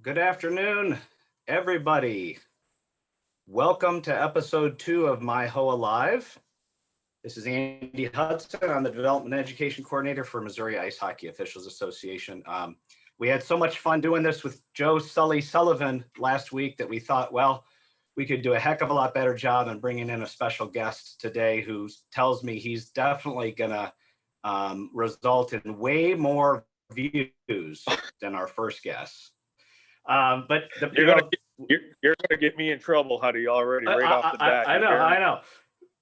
Good afternoon, everybody. Welcome to episode 2 of MIHOA Live. This is Andy Hudson. I'm the Development and Education Coordinator for Missouri Ice Hockey Officials Association. We had so much fun doing this with Joe Sully Sullivan last week that we thought, well, we could do a heck of a lot better job in bringing in a special guest today who tells me he's definitely going to result in way more views than our first guest. You're gonna get me in trouble, Huddy, already right off the bat. I know.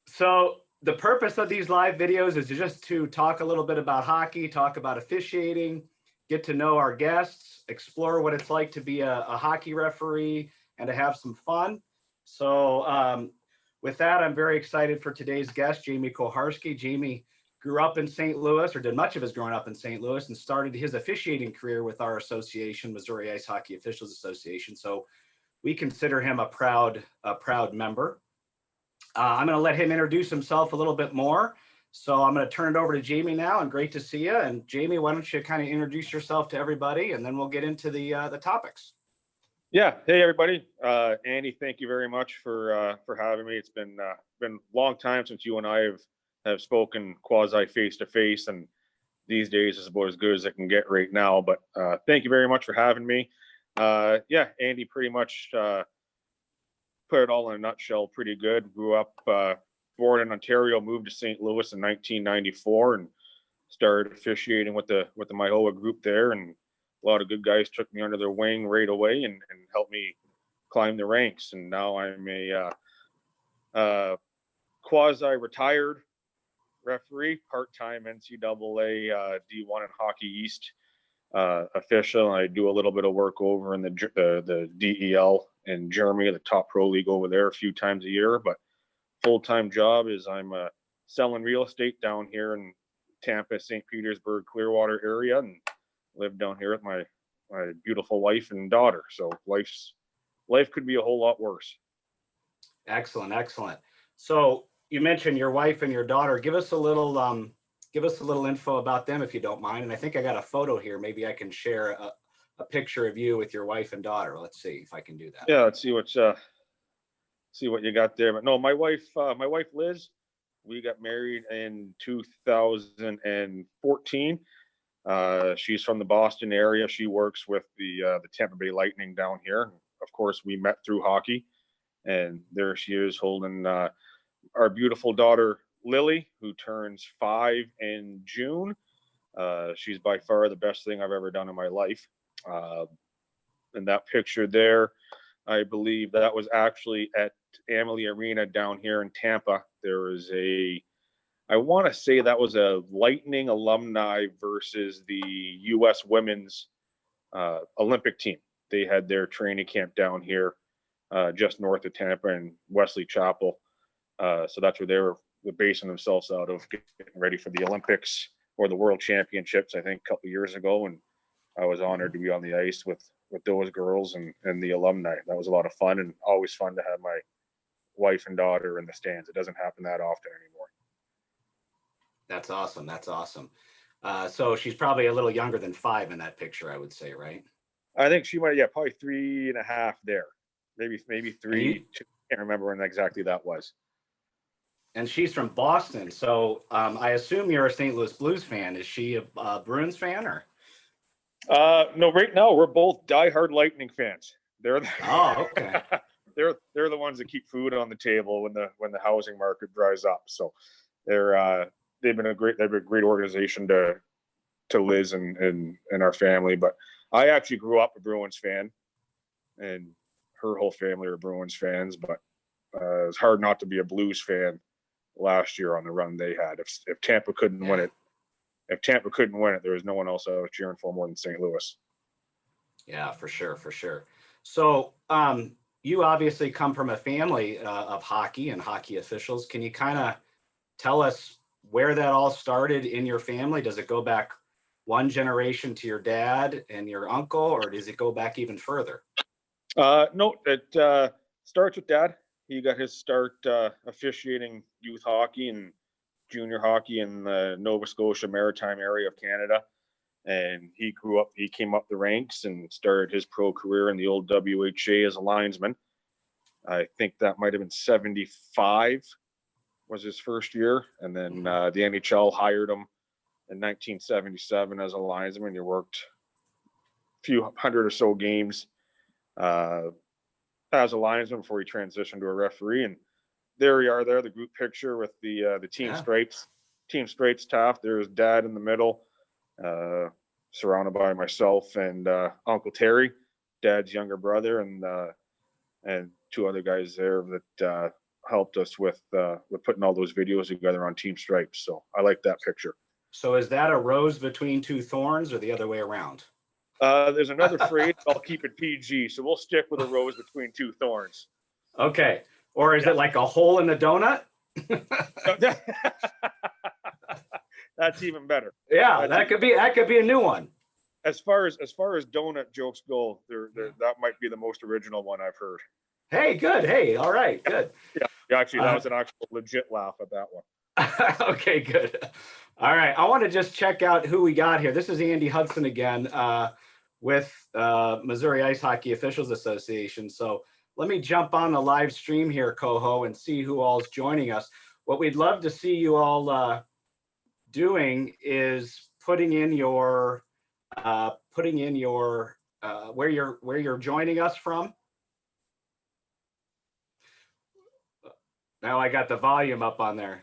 So the purpose of these live videos is just to talk a little bit about hockey, talk about officiating, get to know our guests, explore what it's like to be a hockey referee, and to have some fun. So with that, I'm very excited for today's guest, Jamie Koharski. Jamie grew up in St. Louis, or did much of his growing up in St. Louis, and started his officiating career with our association, Missouri Ice Hockey Officials Association. So we consider him a proud member. I'm going to let him introduce himself a little bit more. So I'm going to turn it over to Jamie now, and great to see you. And Jamie, why don't you kind of introduce yourself to everybody, and then we'll get into the topics. Yeah. Hey, everybody. Andy, thank you very much for having me. It's been a long time since you and I have spoken quasi face to face, and these days is about as good as it can get right now. But thank you very much for having me. Yeah, Andy pretty much put it all in a nutshell pretty good. Grew up, born in Ontario, moved to St. Louis in 1994 and started officiating with the MIHOA group there. And a lot of good guys took me under their wing right away and helped me climb the ranks. And now I'm a quasi-retired referee, part-time NCAA D1 and Hockey East official. I do a little bit of work over in the DEL in Germany, the top pro league over there, a few times a year. But full-time job is I'm selling real estate down here in Tampa, St. Petersburg, Clearwater area, and live down here with my beautiful wife and daughter. So life could be a whole lot worse. Excellent. So you mentioned your wife and your daughter. Give us a little info about them, if you don't mind. And I think I got a photo here. Maybe I can share a picture of you with your wife and daughter. Let's see if I can do that. Yeah, let's see what you got there. But no, my wife Liz, we got married in 2014. She's from the Boston area. She works with the Tampa Bay Lightning down here. Of course, we met through hockey, and there she is holding our beautiful daughter, Lily, who turns 5 in June. She's by far the best thing I've ever done in my life. And that picture there, I believe that was actually at Amalie Arena down here in Tampa. There was I want to say that was a Lightning alumni versus the U.S. women's Olympic team. They had their training camp down here just north of Tampa in Wesley Chapel. So that's where they were basing themselves out of, getting ready for the Olympics or the World Championships, I think, a couple of years ago. And I was honored to be on the ice with those girls and the alumni. That was a lot of fun, and always fun to have my wife and daughter in the stands. It doesn't happen that often anymore. That's awesome. So she's probably a little younger than 5 in that picture, I would say, right? I think she might, probably 3.5 there. Maybe 3. Can't remember when exactly that was. And she's from Boston, so I assume you're a St. Louis Blues fan. Is she a Bruins fan, or? No, right now we're both diehard Lightning fans. Oh, okay. they're the ones that keep food on the table when the housing market dries up. So they've been a great organization to Liz and our family. But I actually grew up a Bruins fan, and her whole family are Bruins fans. But it's hard not to be a Blues fan last year on the run they had. If Tampa couldn't win it, there was no one else I was cheering for more than St. Louis. Yeah, for sure. So you obviously come from a family of hockey and hockey officials. Can you kind of tell us where that all started in your family? Does it go back one generation to your dad and your uncle, or does it go back even further? No, it starts with Dad. He got his start officiating youth hockey and junior hockey in the Nova Scotia Maritime area of Canada. and he came up the ranks and started his pro career in the old WHA as a linesman. I think that might have been 75 was his first year. And then the NHL hired him in 1977 as a linesman. He worked a few hundred or so games as a linesman before he transitioned to a referee. And there we are there, the group picture with the team stripes. Team stripes top. There's Dad in the middle, surrounded by myself and Uncle Terry, Dad's younger brother, and two other guys there that helped us with putting all those videos together on Team Stripes. So I like that picture. So is that a rose between two thorns, or the other way around? There's another phrase. I'll keep it PG, so we'll stick with a rose between two thorns. Okay. Or is it like a hole in the donut? That's even better. Yeah, that could be a new one. As far as donut jokes go, that might be the most original one I've heard. Hey, good. Hey, all right, good. Yeah, actually, that was an actual legit laugh at that one. Okay, good. All right, I want to just check out who we got here. This is Andy Hudson again with Missouri Ice Hockey Officials Association. So let me jump on the live stream here, Coho, and see who all's joining us. What we'd love to see you all doing is putting in your where you're joining us from. Now I got the volume up on there.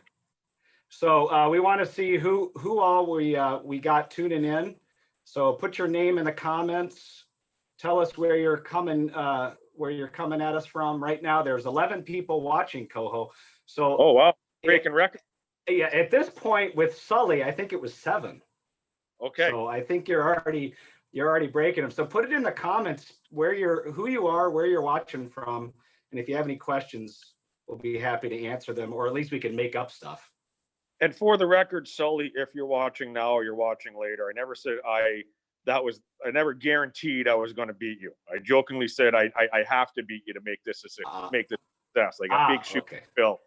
So we want to see who all we got tuning in. So put your name in the comments. Tell us where you're coming at us from right now. There's 11 people watching, Coho. So oh wow, breaking record. Yeah, at this point with Sully, I think it was 7. Okay. So I think you're already breaking them. So put it in the comments who you are, where you're watching from, and if you have any questions, we'll be happy to answer them, or at least we can make up stuff. And for the record, Sully, if you're watching now or you're watching later, I never said I never guaranteed I was going to beat you. I jokingly said I have to beat you to make this a success, like a big shoot Bill.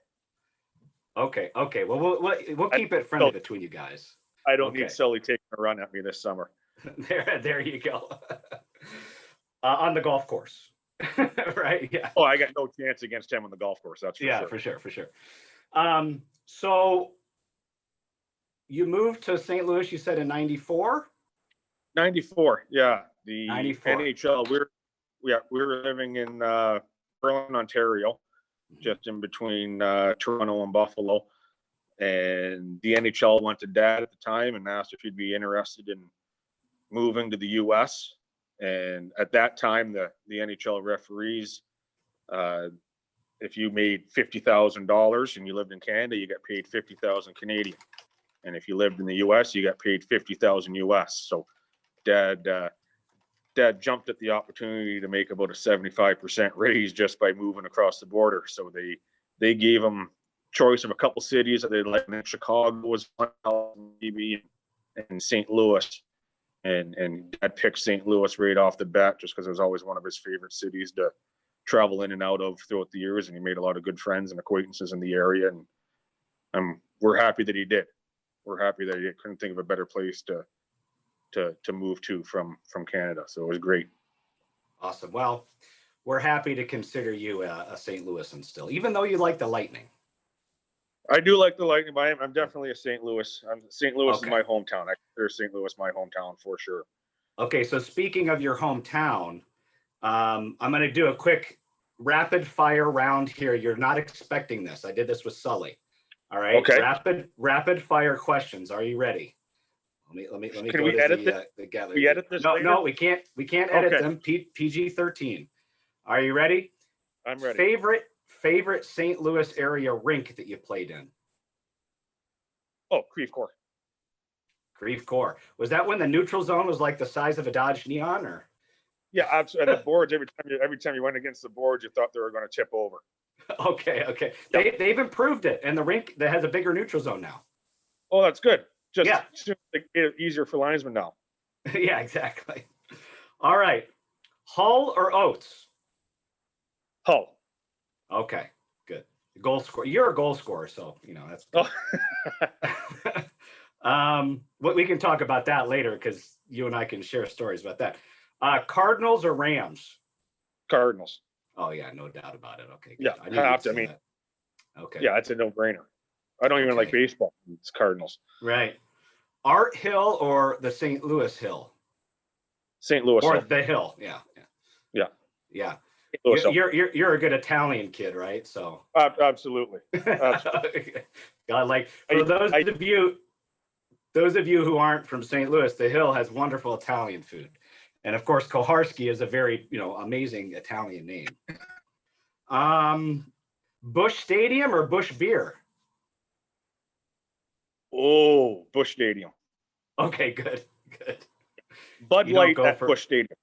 Okay. Well, we'll keep it friendly between you guys. I don't need Sully taking a run at me this summer. There you go. On the golf course. Right. Yeah. Oh, I got no chance against him on the golf course. That's for sure. So you moved to St. Louis, you said in 94? 94. Yeah. The 94. NHL. We were living in Berlin, Ontario, just in between Toronto and Buffalo. And the NHL went to Dad at the time and asked if he'd be interested in moving to the US. And at that time, the NHL referees, if you made $50,000 and you lived in Canada, you got paid 50,000 Canadian. And if you lived in the US, you got paid 50,000 US. So Dad jumped at the opportunity to make about a 75% raise just by moving across the border. So they gave him choice of a couple cities that they'd like. Chicago was one, maybe, and St. Louis. And Dad picked St. Louis right off the bat just because it was always one of his favorite cities to travel in and out of throughout the years. And he made a lot of good friends and acquaintances in the area. And we're happy that he did. We're happy that he couldn't think of a better place to move to from Canada. So it was great. Awesome. Well, we're happy to consider you a St. Louisan still, even though you like the Lightning. I do like the Lightning, but I'm definitely a St. Louis. St. Louis is my hometown. I consider St. Louis my hometown for sure. Okay, so speaking of your hometown, I'm going to do a quick rapid fire round here. You're not expecting this. I did this with Sully. All right. Okay. Rapid fire questions. Are you ready? Let me Can we edit this? Can we edit this? No, we can't. We can't edit them. PG-13. Are you ready? I'm ready. Favorite St. Louis area rink that you played in? Oh, Creve Coeur. Creve Coeur. Was that when the neutral zone was like the size of a Dodge Neon, or? Yeah, absolutely. And the boards, every time you went against the boards, you thought they were going to tip over. Okay. Yeah. They've improved it, and the rink that has a bigger neutral zone now. Oh, that's good. Just easier for linesmen now. Yeah, exactly. All right. Hull or Oates? Hull. Okay, good. Goal scorer. You're a goal scorer, so that's. We can talk about that later because you and I can share stories about that. Cardinals or Rams? Cardinals. Oh yeah, no doubt about it. Okay, good. Yeah, I knew you'd have to. say I mean, that. Okay. yeah, it's a no-brainer. I don't even like Okay. baseball. It's Cardinals. Right. Art Hill or the St. Louis Hill? St. Louis Or Hill. the Hill. Yeah. Yeah. Yeah. St. Louis Hill. You're a good Italian kid, right? So Absolutely. Absolutely. God, like for those of you who aren't from St. Louis, the Hill has wonderful Italian food. And of course, Koharski is a very, amazing Italian name. Busch Stadium or Busch Beer? Oh, Busch Stadium. Okay, good. Bud You don't Light go at for- Busch Stadium.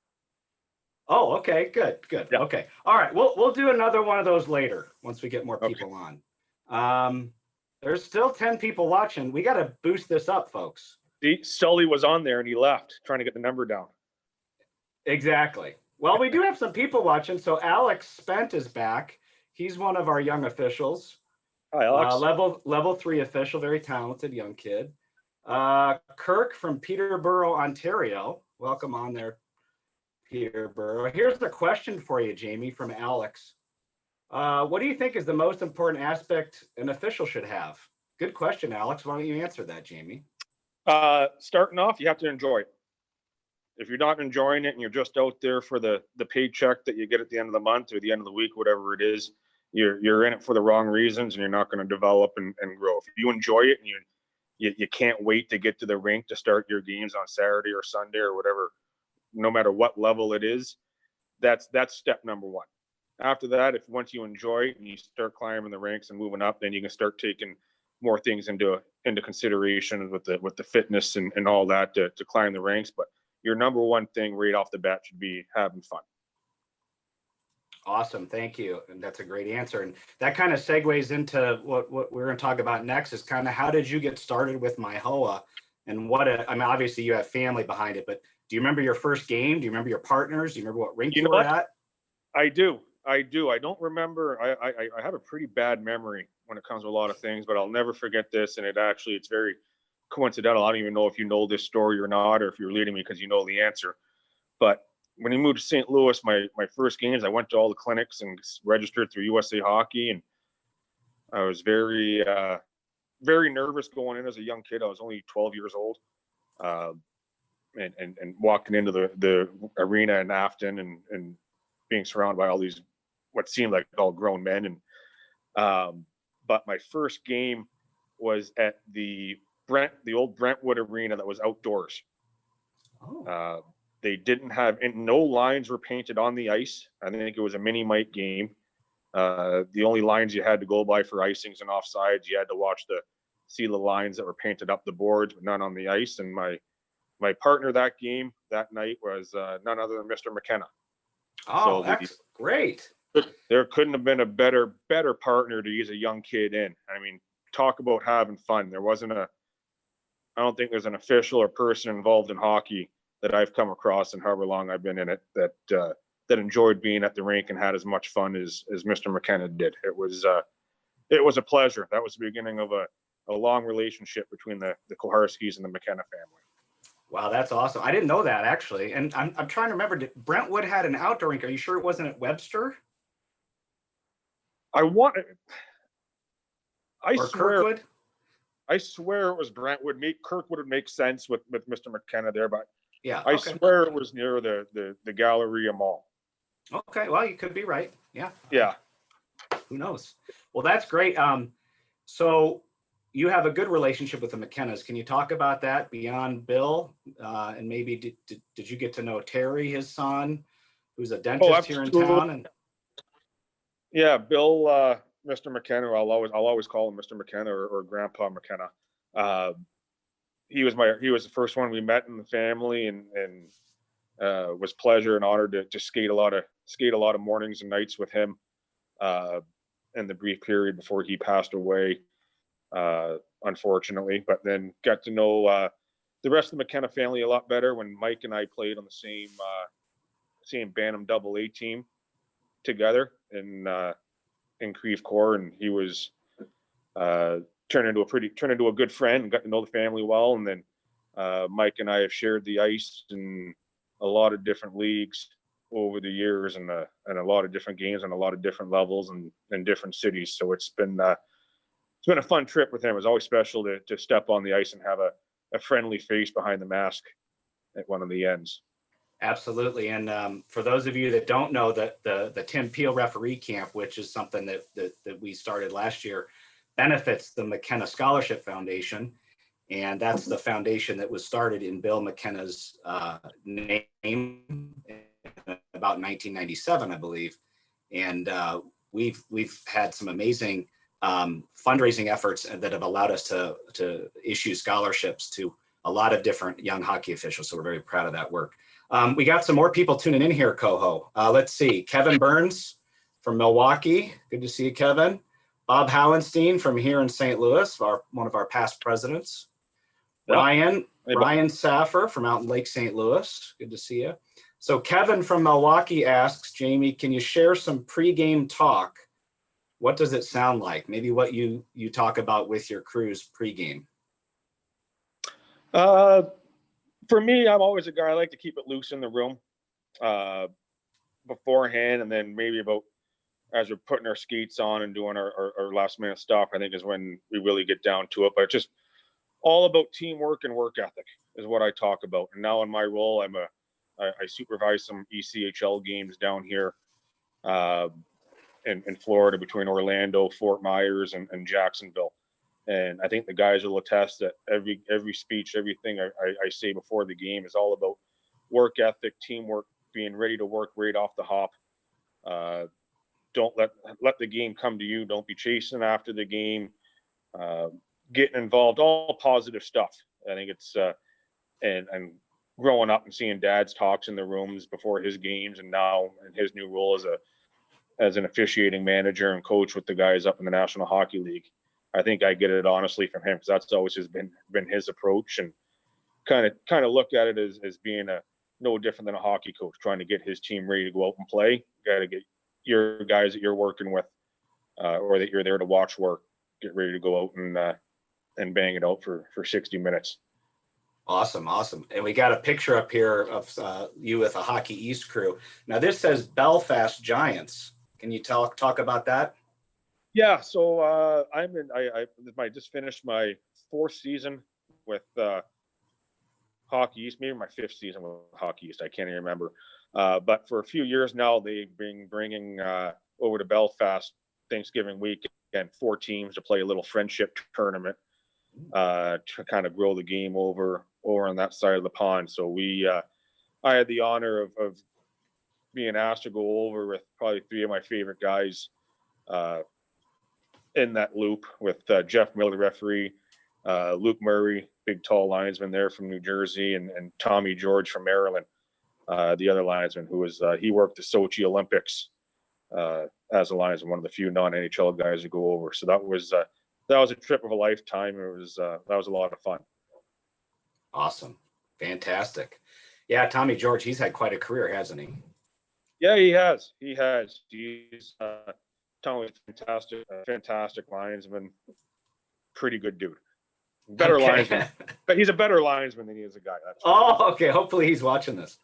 Oh, okay, good. Yeah. Okay. All right. We'll do another one of those later once we get more people on. There's still 10 people watching. We got to boost this up, folks. See, Sully was on there and he left trying to get the number down. Exactly. Well, we do have some people watching. So Alex Spent is back. He's one of our young officials. Hi, Alex. Level 3 official, very talented young kid. Kirk from Peterborough, Ontario. Welcome on there, Peterborough. Here's the question for you, Jamie, from Alex. What do you think is the most important aspect an official should have? Good question, Alex. Why don't you answer that, Jamie? Starting off, you have to enjoy it. If you're not enjoying it and you're just out there for the paycheck that you get at the end of the month or the end of the week, whatever it is, you're in it for the wrong reasons and you're not going to develop and grow. If you enjoy it and you can't wait to get to the rink to start your games on Saturday or Sunday or whatever, no matter what level it is, that's step number one. After that, if once you enjoy it and you start climbing the ranks and moving up, then you can start taking more things into consideration with the fitness and all that to climb the ranks. But your number one thing right off the bat should be having fun. Awesome. Thank you. And that's a great answer. And that kind of segues into what we're going to talk about next is kind of how did you get started with MIHOA and I mean, obviously you have family behind it, but do you remember your first game? Do you remember your partners? Do you remember what rink you were at? I do. I don't remember. I have a pretty bad memory when it comes to a lot of things, but I'll never forget this. And it's very coincidental. I don't even know if you know this story or not, or if you're leading me because you know the answer. But when he moved to St. Louis, my first games, I went to all the clinics and registered through USA Hockey, and I was very nervous going in as a young kid. I was only 12 years old, and walking into the arena in Afton and being surrounded by all these what seemed like all grown men. And but my first game was at the old Brentwood Arena that was outdoors. Oh. They didn't have, and no lines were painted on the ice. I think it was a mini mite game. The only lines you had to go by for icings and offsides, you had to see the lines that were painted up the boards, but none on the ice. And my partner that game that night was none other than Mr. McKenna. Oh, so that's great. There couldn't have been a better partner to use a young kid in. I mean, talk about having fun. I don't think there's an official or person involved in hockey that I've come across in however long I've been in it that enjoyed being at the rink and had as much fun as Mr. McKenna did. It was a pleasure. That was the beginning of a long relationship between the Koharskis and the McKenna family. Wow, that's awesome. I didn't know that actually. And I'm trying to remember, Brentwood had an outdoor rink. Are you sure it wasn't at Webster? I swear it was Brentwood. Kirkwood would make sense with Mr. McKenna there, but yeah, I swear it was near the Galleria Mall. Okay, well, you could be right. Yeah. Yeah. Who knows? Well, that's great. So you have a good relationship with the McKennas. Can you talk about that beyond Bill? And maybe did you get to know Terry, his son, who's a dentist here in town? And yeah, Bill, Mr. McKenna. I'll always call him Mr. McKenna or Grandpa McKenna. He was the first one we met in the family, and was pleasure and honor to skate a lot of mornings and nights with him in the brief period before he passed away, unfortunately. But then got to know the rest of the McKenna family a lot better when Mike and I played on the same Bantam AA team together in Creve Coeur, and he was 2 turned into a good friend and got to know the family well. And then Mike and I have shared the ice in a lot of different leagues over the years, and a lot of different games on a lot of different levels and in different cities. So it's been a fun trip with him. It was always special to step on the ice and have a friendly face behind the mask at one of the ends. Absolutely. And for those of you that don't know, that the Tim Peel referee camp, which is something that we started last year, benefits the McKenna Scholarship Foundation. And that's the foundation that was started in Bill McKenna's name in about 1997, I believe. And we've had some amazing fundraising efforts that have allowed us to issue scholarships to a lot of different young hockey officials. So we're very proud of that work. We got some more people tuning in here, Coho. Let's see. Kevin Burns from Milwaukee. Good to see you, Kevin. Bob Hallenstein from here in St. Louis, one of our past presidents. Yep. Ryan Saffer from out in Lake St. Louis. Good to see you. So Kevin from Milwaukee asks, Jamie, can you share some pregame talk? What does it sound like? Maybe what you talk about with your crews pregame. For me, I'm always a guy, I like to keep it loose in the room beforehand, and then maybe about as we're putting our skates on and doing our last minute stuff, I think is when we really get down to it. But just all about teamwork and work ethic is what I talk about. And now in my role, I supervise some ECHL games down here in Florida between Orlando, Fort Myers, and Jacksonville. And I think the guys will attest that every speech, everything I say before the game is all about work ethic, teamwork, being ready to work right off the hop. Don't let the game come to you. Don't be chasing after the game. Getting involved, all positive stuff. I think it's and growing up and seeing Dad's talks in the rooms before his games, and now in his new role as an officiating manager and coach with the guys up in the National Hockey League. I think I get it honestly from him, because that's always been his approach, and kind of look at it as being no different than a hockey coach trying to get his team ready to go out and play. You got to get your guys that you're working with or that you're there to watch work, get ready to go out and bang it out for 60 minutes. Awesome. And we got a picture up here of you with a Hockey East crew. Now this says Belfast Giants. Can you talk about that? Yeah, so I just finished my 4th season with Hockey East, maybe my 5th season with Hockey East. I can't even remember. But for a few years now, they've been bringing over to Belfast Thanksgiving week and 4 teams to play a little friendship tournament to kind of grow the game over on that side of the pond. So I had the honor of being asked to go over with probably 3 of my favorite guys in that loop with Jeff Miller, the referee, Luke Murray, big tall linesman there from New Jersey, and Tommy George from Maryland, the other linesman who was he worked the Sochi Olympics as a linesman, one of the few non-NHL guys to go over. So that was a trip of a lifetime. That was a lot of fun. Awesome, fantastic. Yeah, Tommy George, he's had quite a career, hasn't he? Yeah, he has. He's Tommy's fantastic linesman, pretty good dude. Better linesman, but he's a better linesman than he is a guy. Okay. Hopefully he's watching this.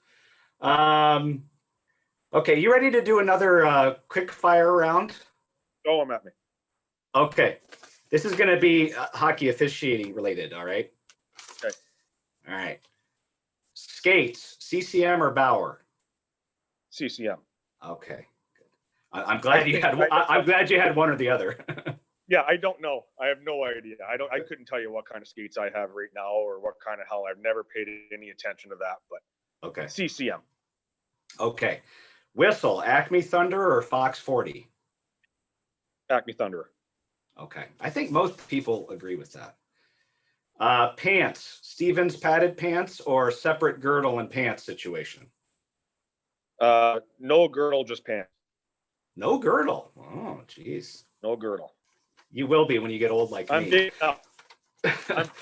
Okay, you ready to do another quick fire round? Throw him at me. Okay, this is going to be hockey officiating related. All right. Okay. All right. Skates, CCM or Bauer? CCM. Okay. I'm glad you had one or the other. Yeah, I don't know. I have no idea. I couldn't tell you what kind of skates I have right now or what kind of hell. I've never paid any attention to that, but okay. CCM. Okay. Whistle, Acme Thunder or Fox 40? Acme Thunder. Okay. I think most people agree with that. Pants, Stevens padded pants or separate girdle and pants situation? No girdle, just pants. No girdle. Oh, geez. No girdle. You will be when you get old like me. I'm big enough.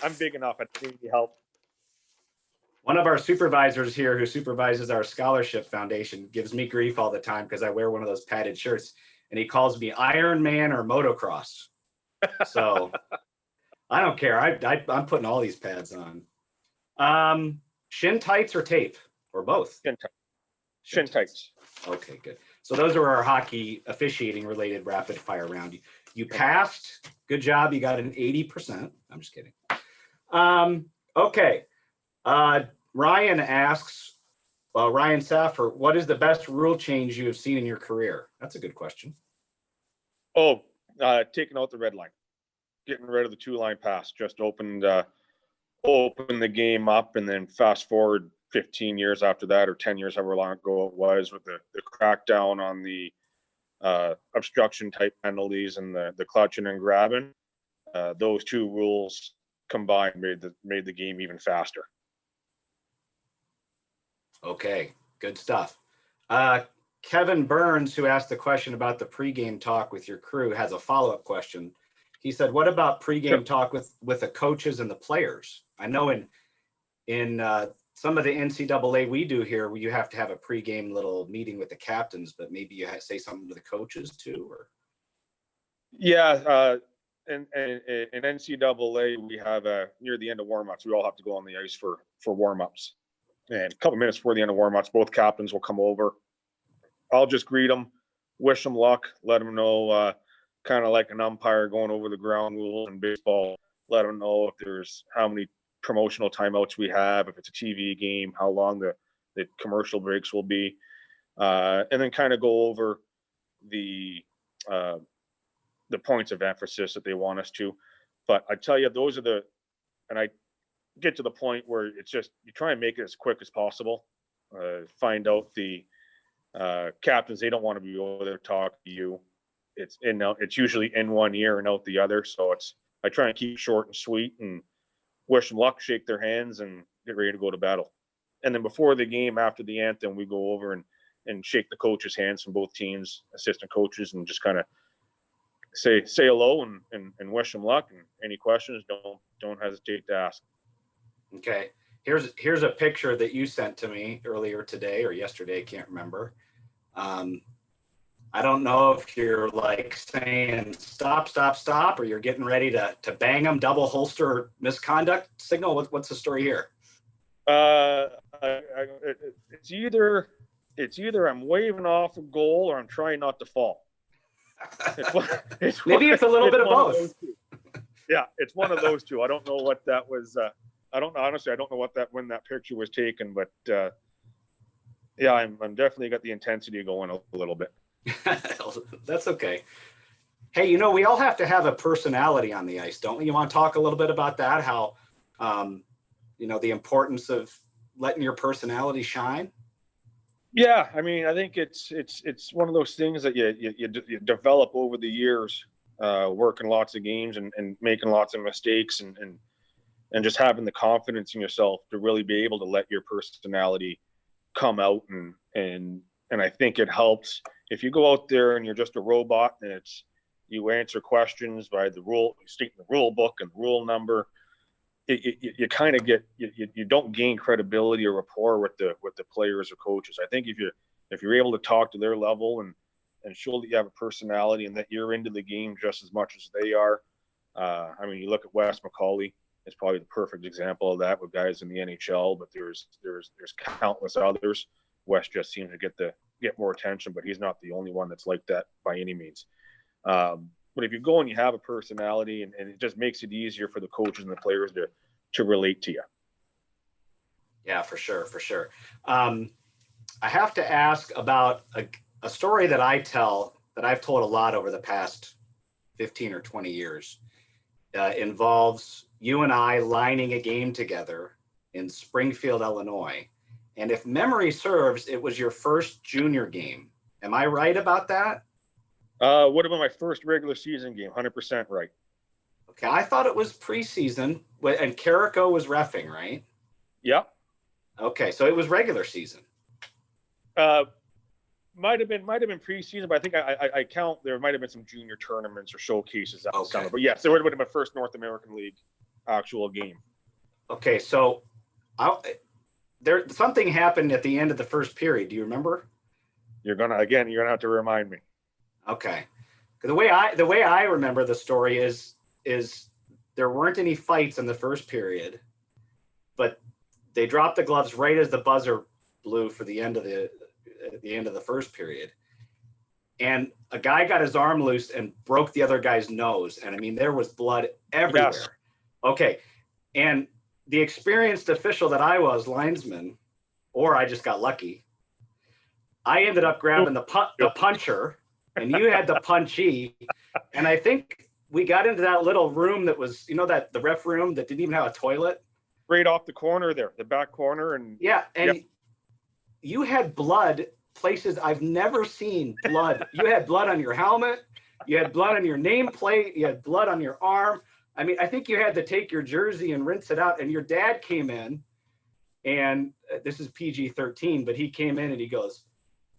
I'm big enough. I need help. One of our supervisors here who supervises our scholarship foundation gives me grief all the time because I wear one of those padded shirts, and he calls me Iron Man or motocross. So I don't care. I'm putting all these pads on. Shin tights or tape or both? Shin tights. Okay, good. So those are our hockey officiating related rapid fire round. You passed. Good job. You got an 80%. I'm just kidding. Okay. Ryan asks, Ryan Saffer, what is the best rule change you have seen in your career? That's a good question. Oh, taking out the red line, getting rid of the 2-line pass, just opened the game up, and then fast forward 15 years after that, or 10 years, however long ago it was, with the crackdown on the obstruction type penalties and the clutching and grabbing. Those two rules combined made the game even faster. Okay, good stuff. Kevin Burns, who asked the question about the pregame talk with your crew, has a follow-up question. He said, what about pregame talk with the coaches and the players? I know in some of the NCAA we do here, you have to have a pregame little meeting with the captains, but maybe you say something to the coaches too, or? Yeah, in NCAA, we have near the end of warm-ups, we all have to go on the ice for warm-ups. And a couple minutes before the end of warm-ups, both captains will come over. I'll just greet them, wish them luck, let them know, kind of like an umpire going over the ground rules in baseball, let them know if there's how many promotional timeouts we have, if it's a TV game, how long the commercial breaks will be, and then kind of go over the points of emphasis that they want us to. But I tell you, those are and I get to the point where it's just, you try and make it as quick as possible. Find out the captains, they don't want to be over there talking to you. It's usually in one ear and out the other. So I try and keep it short and sweet and wish them luck, shake their hands, and get ready to go to battle. And then before the game, after the anthem, we go over and shake the coaches' hands from both teams, assistant coaches, and just kind of say hello and wish them luck. And any questions, don't hesitate to ask. Okay. Here's a picture that you sent to me earlier today or yesterday, I can't remember. I don't know if you're like saying stop, or you're getting ready to bang them, double holster misconduct signal. What's the story here? It's either I'm waving off a goal or I'm trying not to fall. Maybe it's a little bit of both. Yeah, it's one of those two. I don't know what that was. I don't know, honestly. I don't know when that picture was taken, but yeah, I'm definitely got the intensity going a little bit. That's okay. Hey, we all have to have a personality on the ice, don't we? You want to talk a little bit about that? How, the importance of letting your personality shine? Yeah, I mean, I think it's one of those things that you develop over the years, working lots of games and making lots of mistakes and just having the confidence in yourself to really be able to let your personality come out. And I think it helps if you go out there and you're just a robot and you answer questions by the rule, you state the rule book and the rule number. You kind of you don't gain credibility or rapport with the players or coaches. I think if you're able to talk to their level and show that you have a personality and that you're into the game just as much as they are. I mean, you look at Wes McCauley, it's probably the perfect example of that with guys in the NHL, but there's countless others. Wes just seems to get more attention, but he's not the only one that's like that by any means. But if you go and you have a personality and it just makes it easier for the coaches and the players to relate to you. Yeah, for sure. I have to ask about a story that I tell that I've told a lot over the past 15 or 20 years. Involves you and I lining a game together in Springfield, Illinois. And if memory serves, it was your first junior game. Am I right about that? Would have been my first regular season game, 100% right. Okay, I thought it was preseason, and Carrico was reffing, right? Yeah. Okay, so it was regular season. Might have been preseason, but I think I count there might have been some junior tournaments or showcases that summer. But yes, it would have been my first North American League actual game. Okay, so something happened at the end of the first period. Do you remember? You're gonna have to remind me. Okay, the way I remember the story is there weren't any fights in the first period, but they dropped the gloves right as the buzzer blew for the end of the first period. And a guy got his arm loose and broke the other guy's nose. And I mean, there was blood everywhere. Yes. Okay. And the experienced official that I was, linesman, or I just got lucky, I ended up grabbing the puncher, and you had the punchee. And I think we got into that little room that was, you know, that the ref room that didn't even have a toilet. Right off the corner there, the back corner. And yeah. And you had blood places I've never seen blood. You had blood on your helmet. You had blood on your nameplate. You had blood on your arm. I mean, I think you had to take your jersey and rinse it out. And your dad came in, and this is PG-13, but he came in and he goes,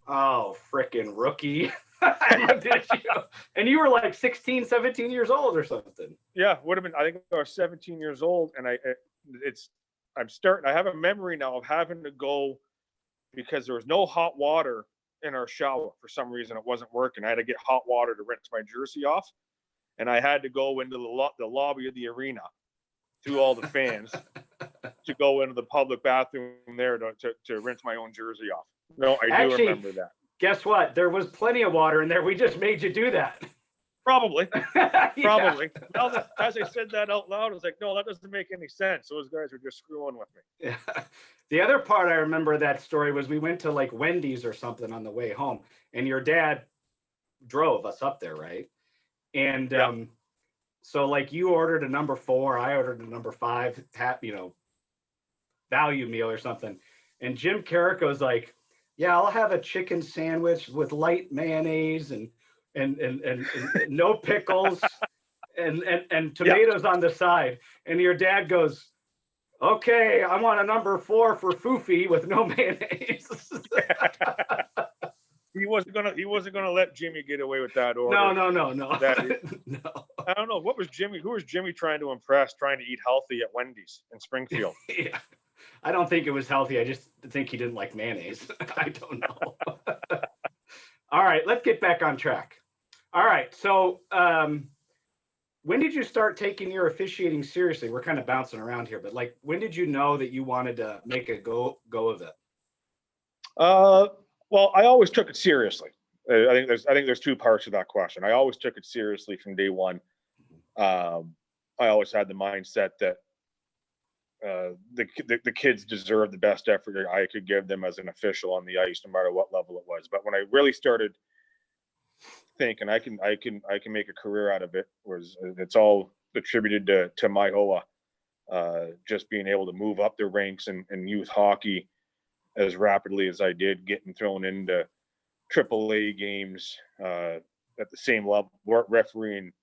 "Oh, frickin' rookie." I looked at you, and you were like 16, 17 years old or something. Yeah, would have been. I think I was 17 years old, and I have a memory now of having to go because there was no hot water in our shower. For some reason, it wasn't working. I had to get hot water to rinse my jersey off, and I had to go into the lobby of the arena through all the fans to go into the public bathroom there to rinse my own jersey off. No, I do remember that. Guess what? There was plenty of water in there. We just made you do that. Probably. Probably. Yeah. Now that, as I said that out loud, I was like, no, that doesn't make any sense. Those guys are just screwing with me. Yeah. The other part I remember that story was we went to like Wendy's or something on the way home, and your dad drove us up there, right? And so like you ordered a number 4, I ordered a number 5, value meal or something. And Jim Carrico's like, "Yeah, I'll have a chicken sandwich with light mayonnaise and no pickles and tomatoes on the side." And your dad goes, "Okay, I want a number 4 for Foofy with no mayonnaise." He wasn't gonna let Jimmy get away with that order. No. No. No. I don't know. Who was Jimmy trying to impress, trying to eat healthy at Wendy's in Springfield? Yeah. I don't think it was healthy. I just think he didn't like mayonnaise. I don't know. All right, let's get back on track. All right, so when did you start taking your officiating seriously? We're kind of bouncing around here, but like, when did you know that you wanted to make a go of it? Well, I always took it seriously. I think there's 2 parts to that question. I always took it seriously from day one. I always had the mindset that the kids deserve the best effort I could give them as an official on the ice, no matter what level it was. But when I really started thinking I can make a career out of it, it's all attributed to MIHOA, just being able to move up the ranks in youth hockey as rapidly as I did, getting thrown into AAA games at the same level, refereeing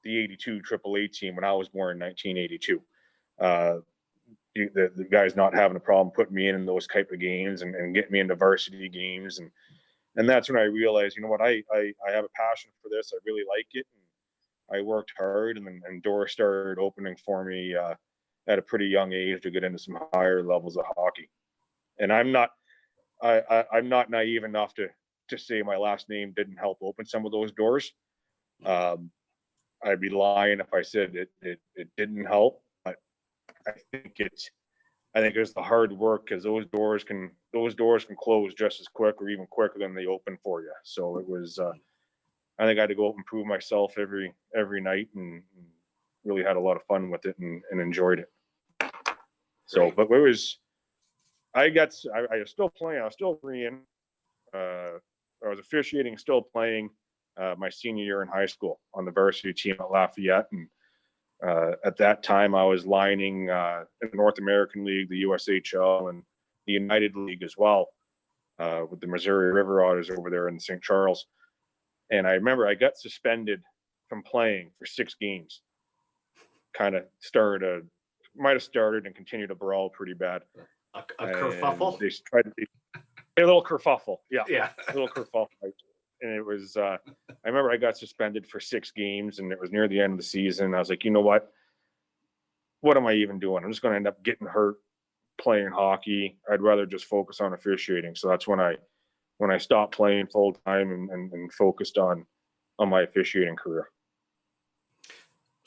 the '82 AAA team when I was born in 1982. The guys not having a problem putting me in those type of games and getting me into varsity games, and that's when I realized, you know what, I have a passion for this. I really like it, and I worked hard, and doors started opening for me at a pretty young age to get into some higher levels of hockey. And I'm not naive enough to say my last name didn't help open some of those doors. I'd be lying if I said it didn't help. But I think it's the hard work, because those doors can close just as quick or even quicker than they open for you. So it was I think I had to go out and prove myself every night, and really had a lot of fun with it and enjoyed it. So, but it was. I was still playing. I was still refereeing. I was officiating, still playing my senior year in high school on the varsity team at Lafayette. And at that time, I was lining in the North American League, the USHL, and the United League as well, with the Missouri River Otters over there in St. Charles. And I remember I got suspended from playing for 6 games. Kind of might have started and continued to brawl pretty bad. A kerfuffle? They tried a little kerfuffle. Yeah. A little kerfuffle. And it was, I remember I got suspended for 6 games, and it was near the end of the season. I was like, you know what? What am I even doing? I'm just going to end up getting hurt playing hockey. I'd rather just focus on officiating. So that's when I stopped playing full time and focused on my officiating career.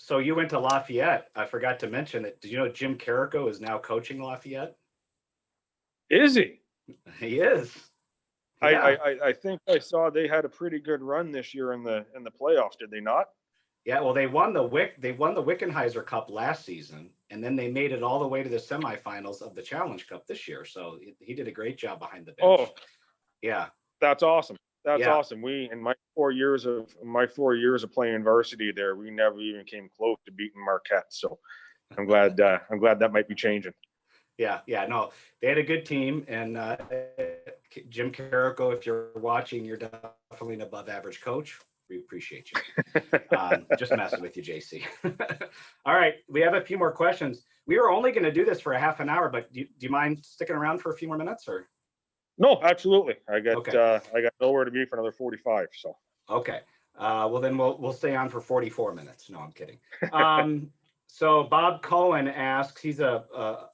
So you went to Lafayette. I forgot to mention that. Did you know Jim Carrico is now coaching Lafayette? Is he? He is. Yeah. I think I saw they had a pretty good run this year in the playoffs. Did they not? Yeah, well, they won the Wickenheiser Cup last season, and then they made it all the way to the semifinals of the Challenge Cup this year. So he did a great job behind the bench. Oh, Yeah, that's awesome. That's yeah, awesome. We in my 4 years of playing varsity there, we never even came close to beating Marquette. So I'm glad that might be changing. yeah. No, they had a good team, and Jim Carrico, if you're watching, you're definitely an above-average coach. We appreciate you. Just messing with you, JC. All right, we have a few more questions. We were only going to do this for a half an hour, but do you mind sticking around for a few more minutes, or? No, absolutely. I got Okay. I got nowhere to be for another 45. So Okay. Well, then we'll stay on for 44 minutes. No, I'm kidding. So Bob Cohen asks, he's a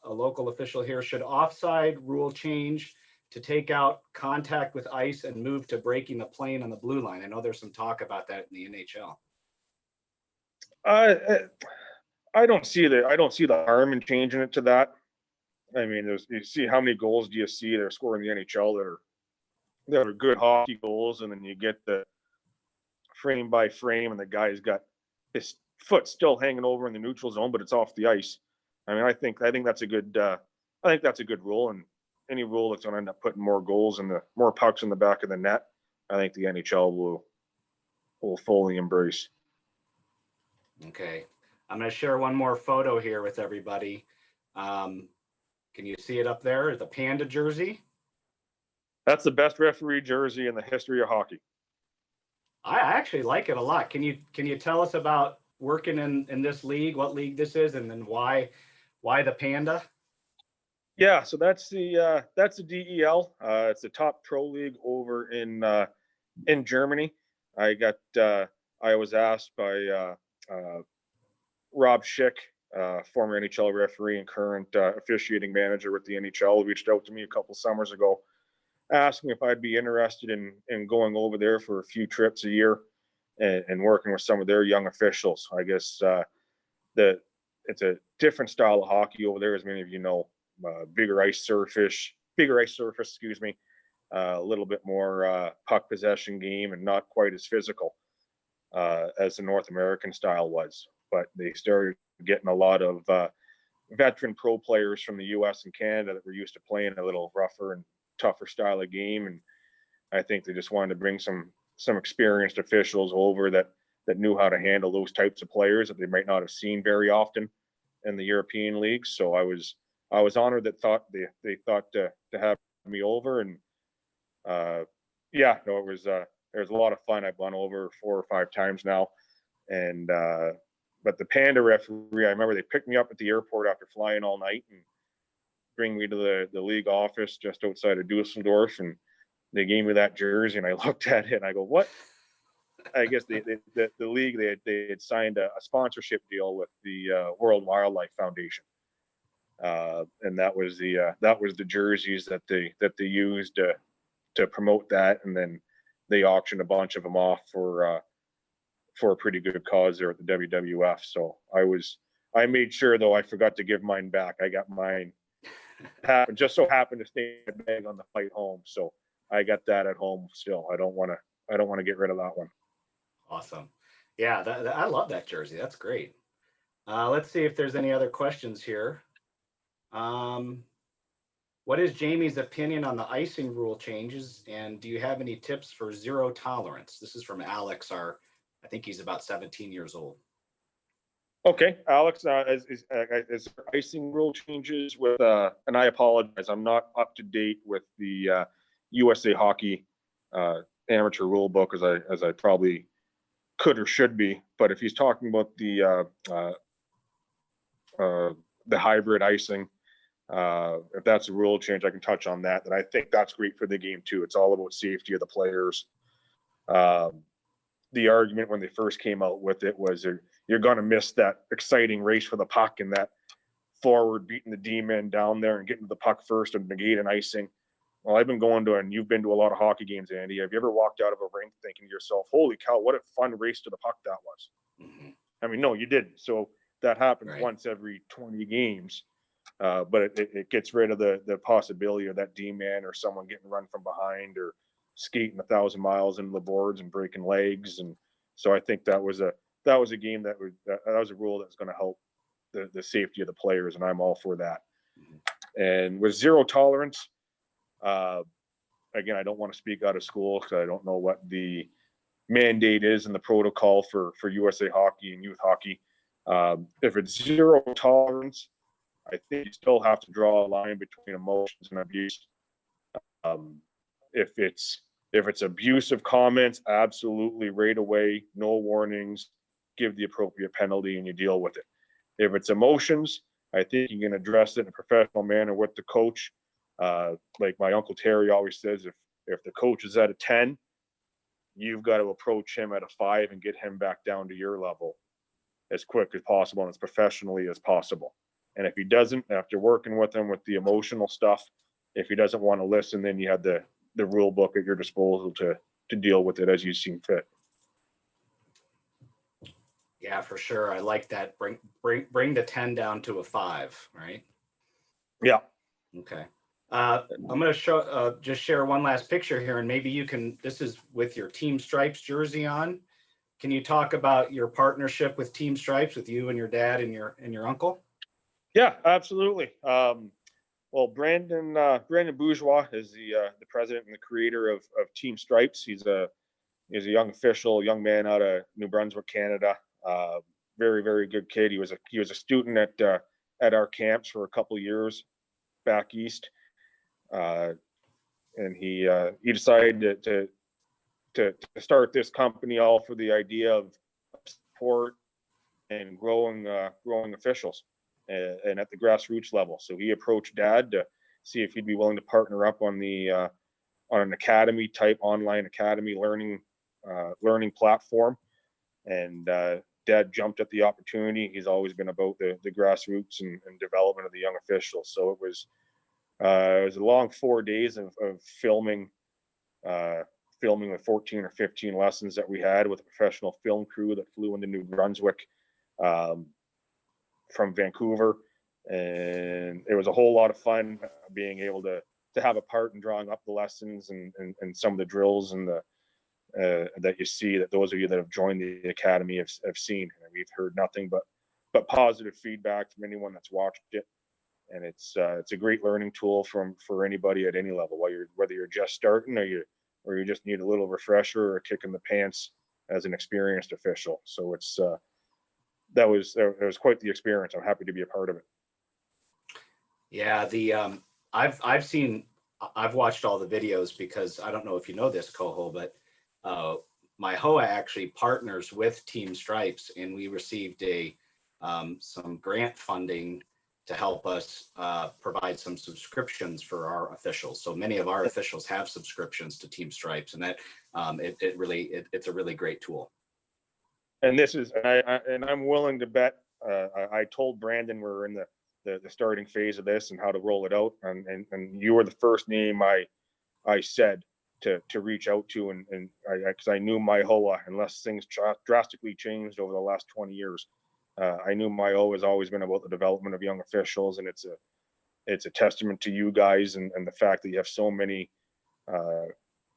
local official here, should offside rule change to take out contact with ice and move to breaking the plane on the blue line? I know there's some talk about that in the NHL. I don't see the harm in changing it to that. I mean, you see how many goals do you see they're scoring in the NHL that are good hockey goals, and then you get the frame by frame, and the guy's got his foot still hanging over in the neutral zone, but it's off the ice. I mean, I think that's a good rule, and any rule that's going to end up putting more goals and more pucks in the back of the net, I think the NHL will fully embrace. Okay. I'm going to share one more photo here with everybody. Can you see it up there? The Panda jersey. That's the best referee jersey in the history of hockey. I actually like it a lot. Can you tell us about working in this league, what league this is, and then why the Panda? Yeah, so that's the DEL. It's the top pro league over in Germany. I was asked by Rob Schick, former NHL referee and current officiating manager with the NHL, reached out to me a couple summers ago, asking if I'd be interested in going over there for a few trips a year and working with some of their young officials. I guess it's a different style of hockey over there, as many of you know. Bigger ice surface, excuse me. A little bit more puck possession game and not quite as physical as the North American style was. But they started getting a lot of veteran pro players from the U.S. and Canada that were used to playing a little rougher and tougher style of game, and I think they just wanted to bring some experienced officials over that knew how to handle those types of players that they might not have seen very often in the European leagues. So I was honored that they thought to have me over, and it was a lot of fun. I've gone over 4 or 5 times now, and but the Panda referee, I remember they picked me up at the airport after flying all night and bring me to the league office just outside of Dusseldorf, and they gave me that jersey, and I looked at it and I go, what? I guess the league, they had signed a sponsorship deal with the World Wildlife Foundation, and that was the jerseys that they used to promote that, and then they auctioned a bunch of them off for a pretty good cause there at the WWF. So I made sure, though, I forgot to give mine back. I got mine. Just so happened to stay in the bag on the flight home, so I got that at home still. I don't want to get rid of that one. Awesome. Yeah, I love that jersey. That's great. Let's see if there's any other questions here. What is Jamie's opinion on the icing rule changes, and do you have any tips for zero tolerance? This is from Alex. I think he's about 17 years old. Okay, Alex, is icing rule changes with, and I apologize, I'm not up to date with the USA Hockey amateur rule book as I probably could or should be. But if he's talking about the hybrid icing, if that's a rule change, I can touch on that. And I think that's great for the game too. It's all about safety of the players. The argument when they first came out with it was you're going to miss that exciting race for the puck and that forward beating the D-men down there and getting to the puck first and negate an icing. Well, I've been going to, and you've been to a lot of hockey games, Andy. Have you ever walked out of a rink thinking to yourself, holy cow, what a fun race to the puck that was? Mm-hmm. I mean, no, you didn't. So that happens Right. once every 20 games. But it gets rid of the possibility of that D-man or someone getting run from behind or skating 1,000 miles into the boards and breaking legs. And so I think that was a game that was a rule that's going to help the safety of the players, and I'm all for that. And with zero tolerance, again, I don't want to speak out of school because I don't know what the mandate is in the protocol for USA Hockey and youth hockey. If it's zero tolerance, I think you still have to draw a line between emotions and abuse. If it's abusive comments, absolutely right away, no warnings, give the appropriate penalty and you deal with it. If it's emotions, I think you can address it in a professional manner with the coach. Like my Uncle Terry always says, if the coach is at a 10, you've got to approach him at a 5 and get him back down to your level as quick as possible and as professionally as possible. And if he doesn't, after working with him with the emotional stuff, if he doesn't want to listen, then you have the rule book at your disposal to deal with it as you seem fit. Yeah, for sure. I like that. Bring the 10 down to a 5, right? Yeah. Okay. I'm going to just share one last picture here, and maybe you can, this is with your Team Stripes jersey on. Can you talk about your partnership with Team Stripes, with you and your dad and your uncle? Yeah, absolutely. Well, Brandon Bourgeois is the president and the creator of Team Stripes. He's a young official, young man out of New Brunswick, Canada. Very, very good kid. He was a student at our camps for a couple of years back east, and he decided to start this company all for the idea of support and growing officials and at the grassroots level. So he approached Dad to see if he'd be willing to partner up on an academy type online academy learning platform. And Dad jumped at the opportunity. He's always been about the grassroots and development of the young officials. So it was a long 4 days of filming with 14 or 15 lessons that we had with a professional film crew that flew into New Brunswick from Vancouver. And it was a whole lot of fun being able to have a part in drawing up the lessons and some of the drills and that you see that those of you that have joined the academy have seen. And we've heard nothing but positive feedback from anyone that's watched it. And it's a great learning tool for anybody at any level, whether you're just starting or you just need a little refresher or a kick in the pants as an experienced official. So that was quite the experience. I'm happy to be a part of it. Yeah, I've watched all the videos because I don't know if you know this, Koho, but MIHOA actually partners with Team Stripes, and we received some grant funding to help us provide some subscriptions for our officials. So many of our officials have subscriptions to Team Stripes, and that it's a really great tool. And I'm willing to bet. I told Brandon we're in the starting phase of this and how to roll it out, and you were the first name I said to reach out to, and because I knew MIHOA, unless things drastically changed over the last 20 years. I knew MIHOA has always been about the development of young officials, and it's a testament to you guys and the fact that you have so many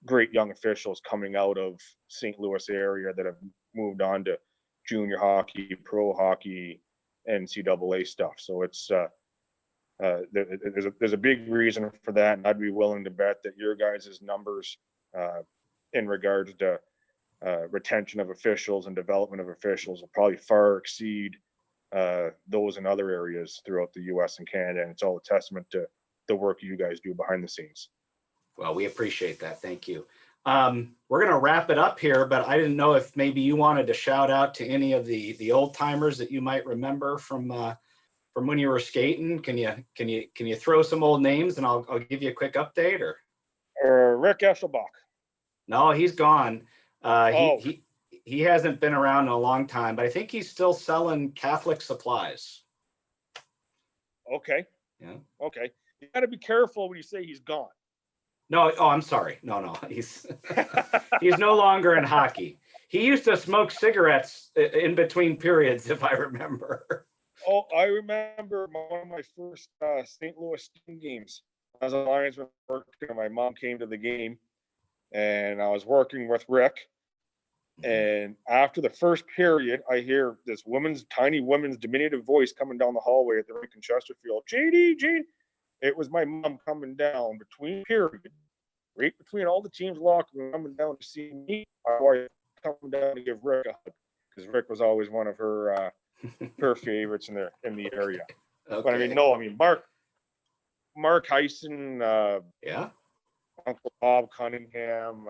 great young officials coming out of St. Louis area that have moved on to junior hockey, pro hockey, NCAA stuff. So it's there's a big reason for that, and I'd be willing to bet that your guys' numbers in regards to retention of officials and development of officials will probably far exceed those in other areas throughout the U.S. and Canada. And it's all a testament to the work you guys do behind the scenes. Well, we appreciate that. Thank you. We're going to wrap it up here, but I didn't know if maybe you wanted to shout out to any of the old timers that you might remember from when you were skating. Can you throw some old names and I'll give you a quick update? Or Rick Eschelbach. No, he's gone. He hasn't been around in a long time, but I think he's still selling Catholic supplies. Okay. Yeah. Okay. You got to be careful when you say he's gone. No, I'm sorry. No, he's he's no longer in hockey. He used to smoke cigarettes in between periods, if I remember. Oh, I remember one of my first St. Louis Sting games. I was a linesman working, my mom came to the game, and I was working with Rick. And after the first period, I hear this tiny woman's diminutive voice coming down the hallway at the rink in Chesterfield. JD, Jane. It was my mom coming down between period, right between all the teams' locker room, coming down to see me. My wife coming down to give Rick a hug, because Rick was always one of her favorites in the area. Okay. But I mean, Mark Icing, Yeah. Uncle Bob Cunningham,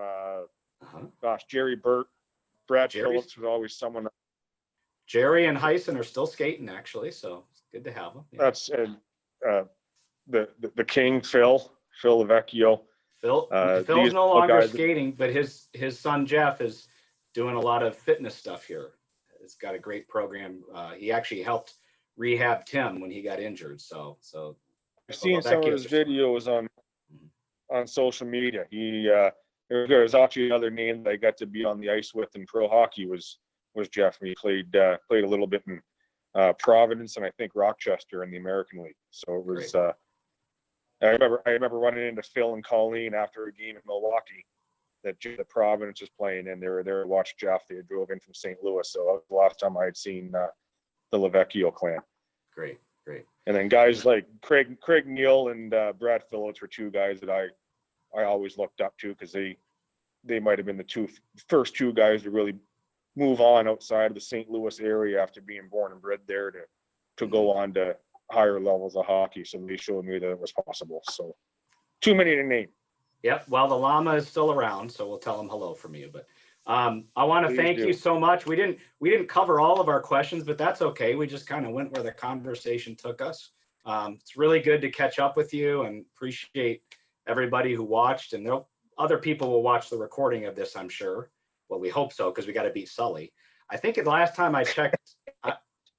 gosh, Jerry Burt, Brad Phillips was always someone. Jerry and Heisen are still skating, actually, so it's good to have them. Yeah. That's the King, Phil Lavecchio. Phil's no longer skating, but his son Jeff is doing a lot of fitness stuff here. It's got a great program. He actually helped rehab Tim when he got injured. So I've seen some of his videos on social media. There was actually another name that I got to be on the ice with in pro hockey was Jeff. He played a little bit in Providence and I think Rochester in the American League. So it was. I remember running into Phil and Colleen after a game in Milwaukee that Providence was playing, and they were there to watch Jeff. They drove in from St. Louis, so that was the last time I had seen the Lavecchio clan. Great. And then guys like Craig Neal and Brad Phillips were two guys that I always looked up to, because they might have been the first two guys to really move on outside of the St. Louis area after being born and bred there to go on to higher levels of hockey. So they showed me that it was possible. So too many to name. Yep. Well, the llama is still around, so we'll tell him hello from you. But I want to thank you so much. We didn't cover all of our questions, but that's okay. We just kind of went where the conversation took us. It's really good to catch up with you, and appreciate everybody who watched. And other people will watch the recording of this, I'm sure. Well, we hope so, because we got to beat Sully. I think the last time I checked,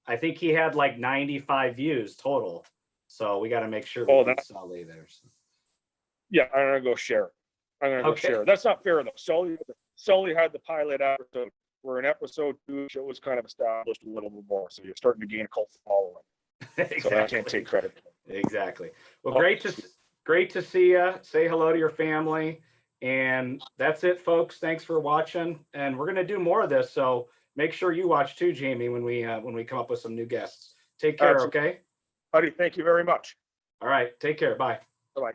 I think he had like 95 views total. So we got to make sure we beat Sully there. So. Yeah, I'm gonna go share it. Go share it. That's not fair though. Sully had the pilot episode. We're in episode 2. Show was kind of established a little bit more, so you're starting to gain a cult following. Exactly. So I can't take credit. Exactly. Well, great to see you. Say hello to your family, and that's it, folks. Thanks for watching, and we're gonna do more of this. So make sure you watch too, Jamie, when we come up with some new guests. Take care. Okay. Buddy, thank you very much. All right. Take care. Bye. Bye-bye.